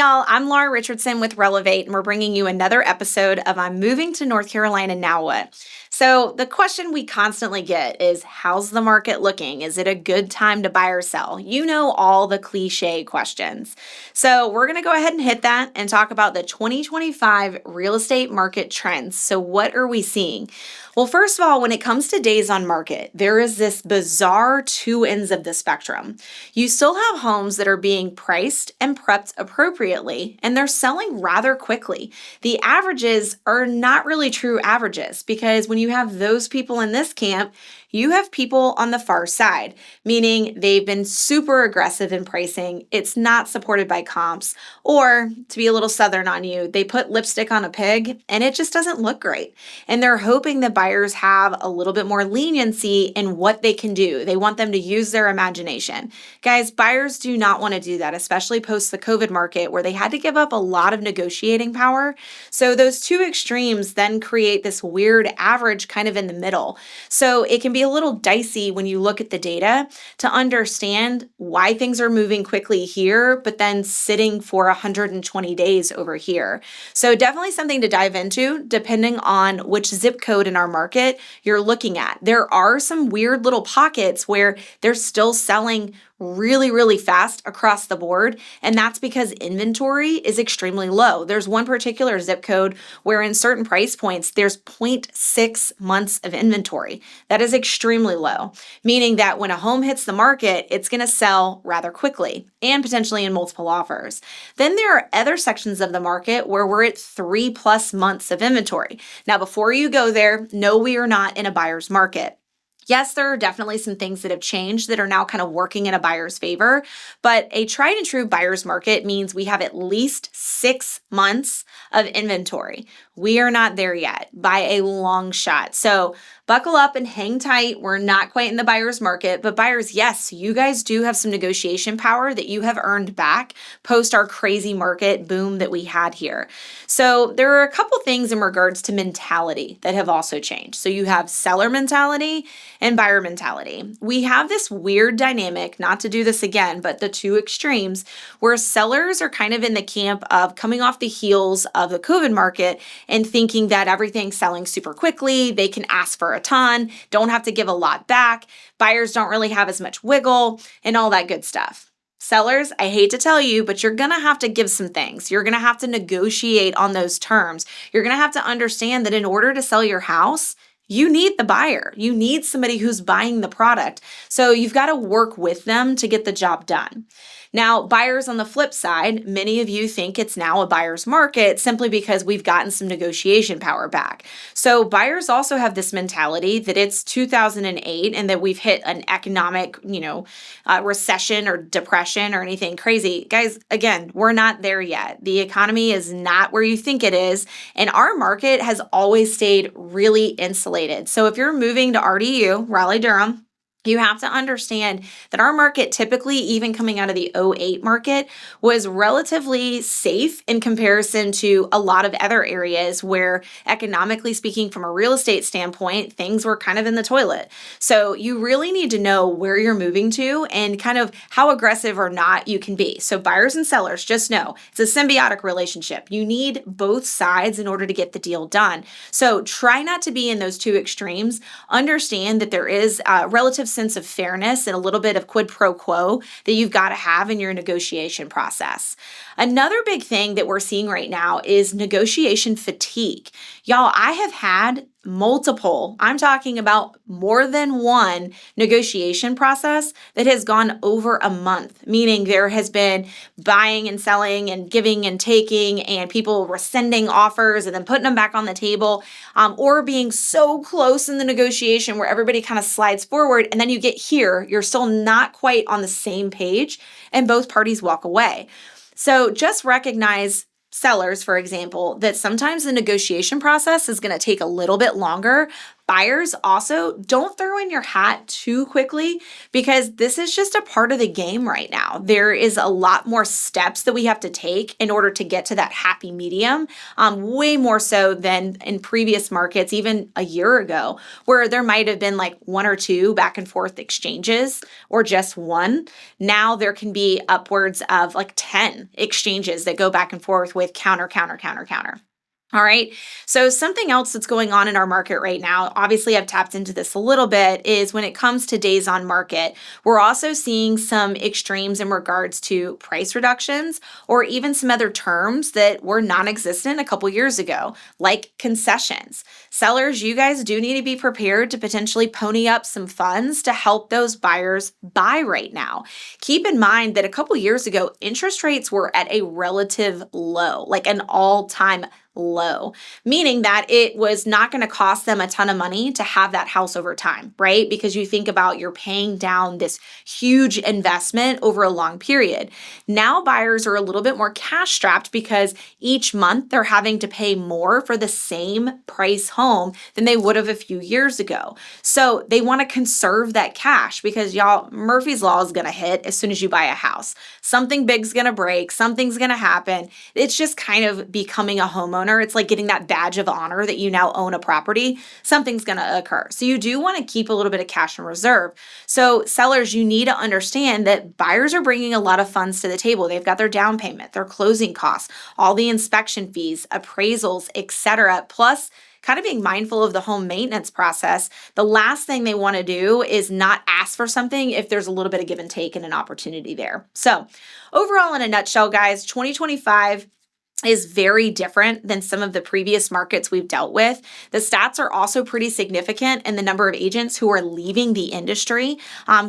y'all. I'm Laura Richardson with Relevate, and we're bringing you another episode of I'm Moving to North Carolina, Now What? So, the question we constantly get is, how's the market looking? Is it a good time to buy or sell? You know, all the cliche questions. So, we're going to go ahead and hit that and talk about the 2025 real estate market trends. So, what are we seeing? Well, first of all, when it comes to days on market, there is this bizarre two ends of the spectrum. You still have homes that are being priced and prepped appropriately, and they're selling rather quickly. The averages are not really true averages because when you have those people in this camp, you have people on the far side, meaning they've been super aggressive in pricing. It's not supported by comps, or to be a little southern on you, they put lipstick on a pig and it just doesn't look great. And they're hoping that buyers have a little bit more leniency in what they can do. They want them to use their imagination. Guys, buyers do not want to do that, especially post the COVID market where they had to give up a lot of negotiating power. So those two extremes then create this weird average kind of in the middle. So it can be a little dicey when you look at the data to understand why things are moving quickly here, but then sitting for 120 days over here. So definitely something to dive into depending on which zip code in our market you're looking at. There are some weird little pockets where they're still selling really fast across the board. And that's because inventory is extremely low. There's one particular zip code where in certain price points, there's 0.6 months of inventory. That is extremely low, meaning that when a home hits the market, it's going to sell rather quickly and potentially in multiple offers. Then there are other sections of the market where we're at 3+ months of inventory. Now, before you go there, no, we are not in a buyer's market. Yes, there are definitely some things that have changed that are now kind of working in a buyer's favor, but a tried and true buyer's market means we have at least 6 months of inventory. We are not there yet by a long shot. So buckle up and hang tight. We're not quite in the buyer's market, but buyers, yes, you guys do have some negotiation power that you have earned back post our crazy market boom that we had here. So there are a couple things in regards to mentality that have also changed. So you have seller mentality and buyer mentality. We have this weird dynamic, not to do this again, but the two extremes where sellers are kind of in the camp of coming off the heels of the COVID market and thinking that everything's selling super quickly. They can ask for a ton, don't have to give a lot back. Buyers don't really have as much wiggle and all that good stuff. Sellers, I hate to tell you, but you're going to have to give some things. You're going to have to negotiate on those terms. You're going to have to understand that in order to sell your house, you need the buyer. You need somebody who's buying the product. So you've got to work with them to get the job done. Now, buyers on the flip side, many of you think it's now a buyer's market simply because we've gotten some negotiation power back. So buyers also have this mentality that it's 2008 and that we've hit an economic, recession or depression or anything crazy. Guys, again, we're not there yet. The economy is not where you think it is, and our market has always stayed really insulated. So if you're moving to RDU, Raleigh-Durham, you have to understand that our market, typically even coming out of the '08 market, was relatively safe in comparison to a lot of other areas where, economically speaking, from a real estate standpoint, things were kind of in the toilet. So you really need to know where you're moving to and kind of how aggressive or not you can be. So buyers and sellers, just know it's a symbiotic relationship. You need both sides in order to get the deal done. So try not to be in those two extremes. Understand that there is a relative sense of fairness and a little bit of quid pro quo that you've got to have in your negotiation process. Another big thing that we're seeing right now is negotiation fatigue. Y'all, I have had multiple, I'm talking about more than one negotiation process that has gone over a month, meaning there has been buying and selling and giving and taking and people rescinding offers and then putting them back on the table, or being so close in the negotiation where everybody kind of slides forward and then you get here, you're still not quite on the same page and both parties walk away. So just recognize, sellers, for example, that sometimes the negotiation process is going to take a little bit longer. Buyers also don't throw in your hat too quickly because this is just a part of the game right now. There is a lot more steps that we have to take in order to get to that happy medium, way more so than in previous markets, even a year ago, where there might have been like one or two back and forth exchanges or just one. Now there can be upwards of like 10 exchanges that go back and forth with counter, counter, counter, counter. All right. So something else that's going on in our market right now, obviously I've tapped into this a little bit, is when it comes to days on market, we're also seeing some extremes in regards to price reductions or even some other terms that were non-existent a couple years ago, like concessions. Sellers, you guys do need to be prepared to potentially pony up some funds to help those buyers buy right now. Keep in mind that a couple years ago, interest rates were at a relative low, like an all-time low, meaning that it was not going to cost them a ton of money to have that house over time, right? Because you think about you're paying down this huge investment over a long period. Now buyers are a little bit more cash strapped because each month they're having to pay more for the same price home than they would have a few years ago. So they want to conserve that cash because y'all, Murphy's Law is going to hit as soon as you buy a house. Something big's going to break, something's going to happen. It's just kind of becoming a homeowner. It's like getting that badge of honor that you now own a property. Something's going to occur. So you do want to keep a little bit of cash in reserve. So sellers, you need to understand that buyers are bringing a lot of funds to the table. They've got their down payment, their closing costs, all the inspection fees, appraisals, etc. Plus, kind of being mindful of the home maintenance process. The last thing they want to do is not ask for something if there's a little bit of give and take and an opportunity there. So overall, in a nutshell, guys, 2025 is very different than some of the previous markets we've dealt with. The stats are also pretty significant in the number of agents who are leaving the industry.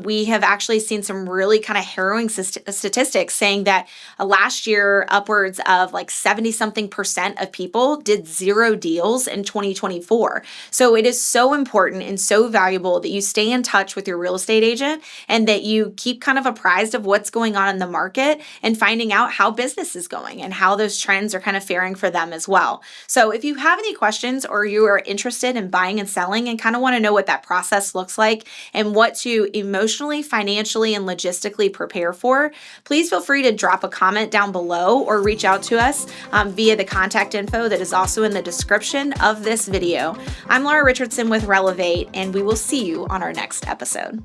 We have actually seen some really kind of harrowing statistics saying that last year, upwards of like 70-something% of people did 0 deals in 2024. So it is so important and so valuable that you stay in touch with your real estate agent and that you keep kind of apprised of what's going on in the market and finding out how business is going and how those trends are kind of faring for them as well. So if you have any questions or you are interested in buying and selling and kind of want to know what that process looks like and what to emotionally, financially, and logistically prepare for, please feel free to drop a comment down below or reach out to us via the contact info that is also in the description of this video. I'm Laura Richardson with Relevate, and we will see you on our next episode.